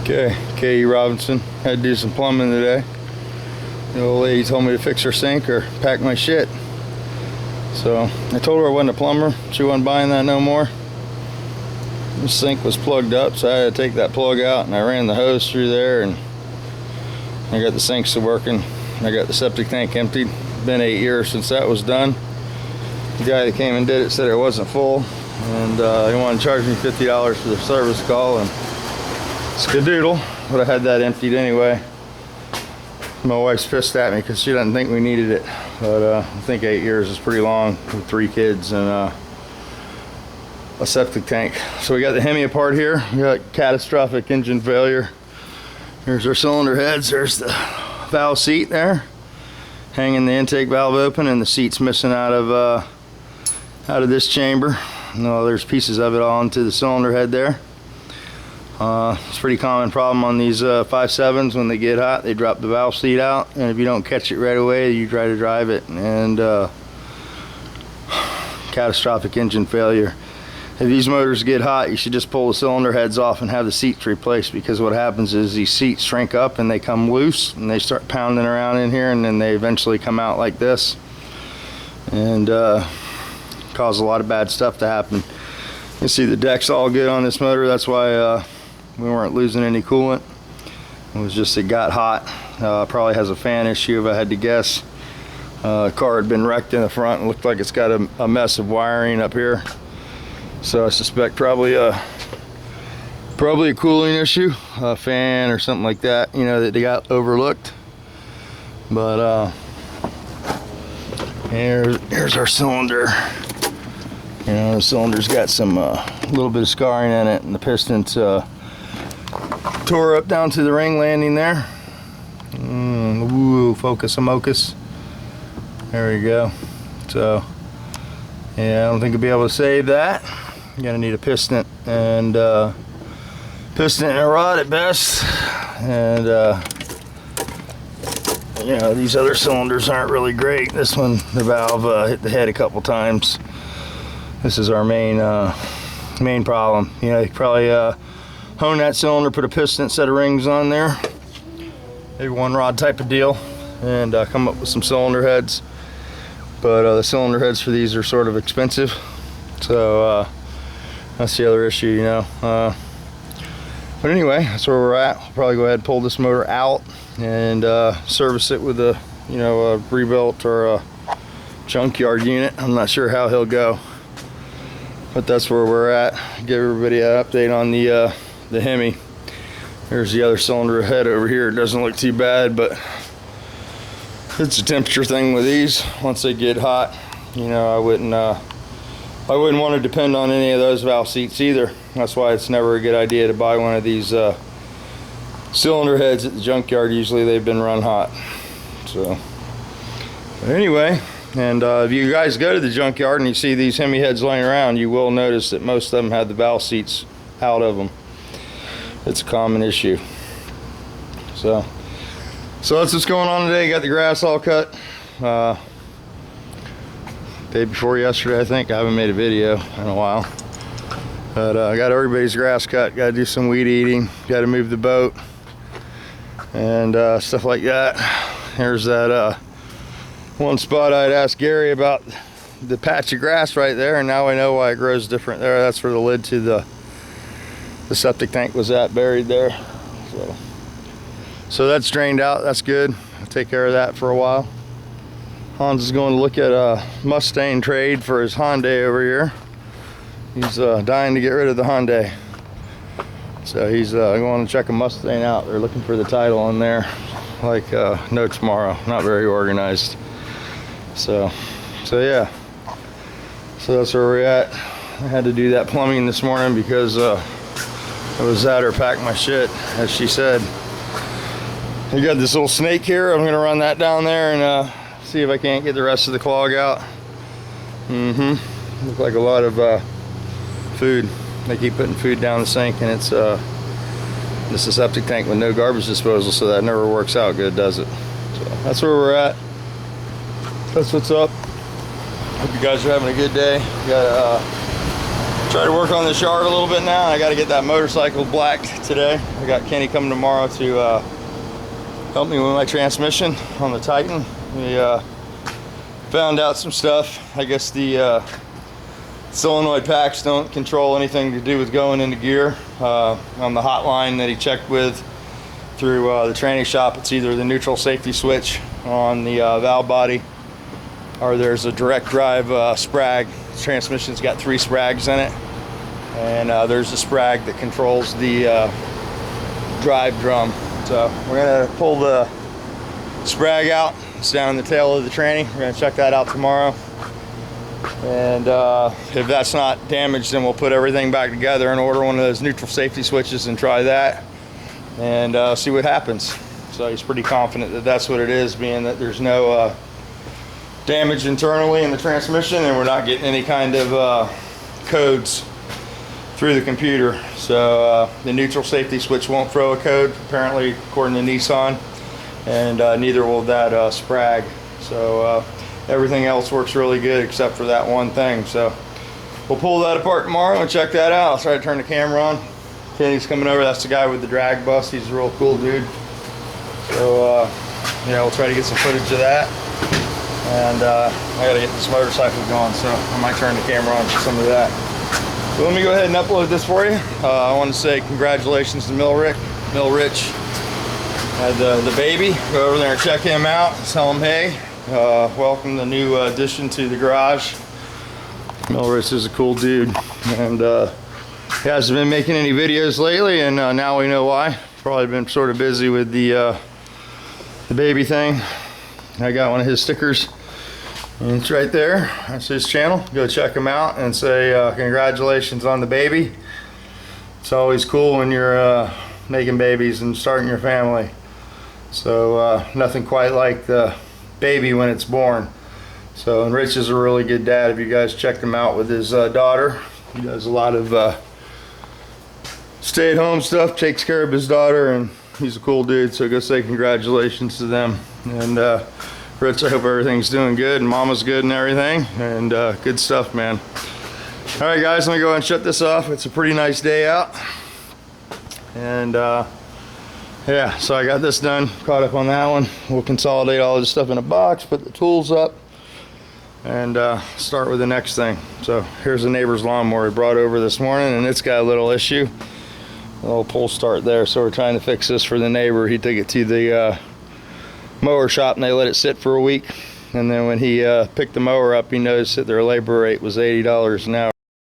Okay, Katie Robinson. Had to do some plumbing today. The old lady told me to fix her sink or pack my shit. So I told her I wasn't a plumber. She wasn't buying that no more. The sink was plugged up, so I had to take that plug out, and I ran the hose through there, and I got the sinks working. I got the septic tank emptied. Been 8 years since that was done. The guy that came and did it said it wasn't full, and he wanted to charge me $50 for the service call, and skadoodle, but I had that emptied anyway. My wife's pissed at me because she doesn't think we needed it, but I think 8 years is pretty long with 3 kids and a septic tank. So we got the Hemi apart here. We got catastrophic engine failure. Here's our cylinder heads. There's the valve seat there, hanging the intake valve open, and the seat's missing out of this chamber. No, there's pieces of it all into the cylinder head there. It's a pretty common problem on these 5.7s. When they get hot, they drop the valve seat out, and if you don't catch it right away, you try to drive it, and catastrophic engine failure. If these motors get hot, you should just pull the cylinder heads off and have the seats replaced, because what happens is these seats shrink up and they come loose and they start pounding around in here, and then they eventually come out like this and cause a lot of bad stuff to happen. You see the deck's all good on this motor. That's why we weren't losing any coolant. It was just it got hot. Probably has a fan issue if I had to guess. Car had been wrecked in the front and looked like it's got a mess of wiring up here. So I suspect probably a cooling issue, a fan or something like that, you know, that they got overlooked. But here's our cylinder. You know, the cylinder's got some little bit of scarring in it, and the pistons tore up down to the ring landing there. Ooh, focus-a-mocus. There we go. So yeah, I don't think I'll be able to save that. You're gonna need a piston and a rod at best, and you know, these other cylinders aren't really great. This one, the valve hit the head a couple times. This is our main problem. You know, you probably hone that cylinder, put a piston set of rings on there, maybe one rod type of deal, and come up with some cylinder heads. But the cylinder heads for these are sort of expensive, so that's the other issue, you know. But anyway, that's where we're at. We'll probably go ahead and pull this motor out and service it with a, you know, a rebuilt or a junkyard unit. I'm not sure how he'll go, but that's where we're at. Give everybody an update on the Hemi. There's the other cylinder head over here. It doesn't look too bad, but it's a temperature thing with these. Once they get hot, you know, I wouldn't want to depend on any of those valve seats either. That's why it's never a good idea to buy one of these cylinder heads at the junkyard. Usually they've been run hot. So, but anyway, and if you guys go to the junkyard and you see these Hemi heads laying around, you will notice that most of them have the valve seats out of them. It's a common issue. So that's what's going on today. Got the grass all cut. Day before yesterday, I think. I haven't made a video in a while. But I got everybody's grass cut. Got to do some weed eating. Got to move the boat and stuff like that. Here's that one spot I'd asked Gary about, the patch of grass right there, and now I know why it grows different there. That's where the lid to the septic tank was at, buried there. So that's drained out. That's good. I'll take care of that for a while. Hans is going to look at a Mustang trade for his Hyundai over here. He's dying to get rid of the Hyundai. So he's going to check a Mustang out. They're looking for the title on there like no tomorrow. Not very organized. So yeah. So that's where we're at. I had to do that plumbing this morning because I was at her pack my shit, as she said. We got this little snake here. I'm gonna run that down there and see if I can't get the rest of the clog out. Look like a lot of food. They keep putting food down the sink, and it's this is a septic tank with no garbage disposal, so that never works out good, does it? So that's where we're at. That's what's up. Hope you guys are having a good day. Got Try to work on this yard a little bit now. I got to get that motorcycle blacked today. I got Kenny coming tomorrow to help me with my transmission on the Titan. We found out some stuff. I guess the solenoid packs don't control anything to do with going into gear. On the hotline that he checked with through the training shop, it's either the neutral safety switch on the valve body, or there's a direct drive sprag. The transmission's got 3 sprags in it, and there's a sprag that controls the drive drum. So we're gonna pull the sprag out. It's down in the tail of the tranny. We're gonna check that out tomorrow, and if that's not damaged, then we'll put everything back together and order one of those neutral safety switches and try that, and see what happens. So he's pretty confident that that's what it is, being that there's no damage internally in the transmission, and we're not getting any kind of codes through the computer. So the neutral safety switch won't throw a code, apparently, according to Nissan, and neither will that sprag. So everything else works really good except for that one thing. So we'll pull that apart tomorrow and check that out. I'll try to turn the camera on. Kenny's coming over. That's the guy with the drag bus. He's a real cool dude. So yeah, we'll try to get some footage of that. And I gotta get this motorcycle going, so I might turn the camera on for some of that. So let me go ahead and upload this for you. I want to say congratulations to Rich had the baby. Go over there and check him out. Tell him, hey, welcome the new addition to the garage. Rich is a cool dude, and he hasn't been making any videos lately, and now we know why. Probably been sort of busy with the baby thing. I got one of his stickers, and it's right there. That's his channel. Go check him out and say congratulations on the baby. It's always cool when you're making babies and starting your family. So nothing quite like the baby when it's born. So, and Rich is a really good dad. If you guys checked him out with his daughter, he does a lot of stay-at-home stuff, takes care of his daughter, and he's a cool dude. So go say congratulations to them. And Rich, I hope everything's doing good and Mama's good and everything, and good stuff, man. All right, guys, let me go ahead and shut this off. It's a pretty nice day out, and yeah, so I got this done, caught up on that one. We'll consolidate all this stuff in a box, put the tools up, and start with the next thing. So here's the neighbor's lawnmower he brought over this morning, and it's got a little issue, a little pull start there. So we're trying to fix this for the neighbor. He took it to the mower shop, and they let it sit for a week, and then when he picked the mower up, he noticed that their labor rate was $80 an hour.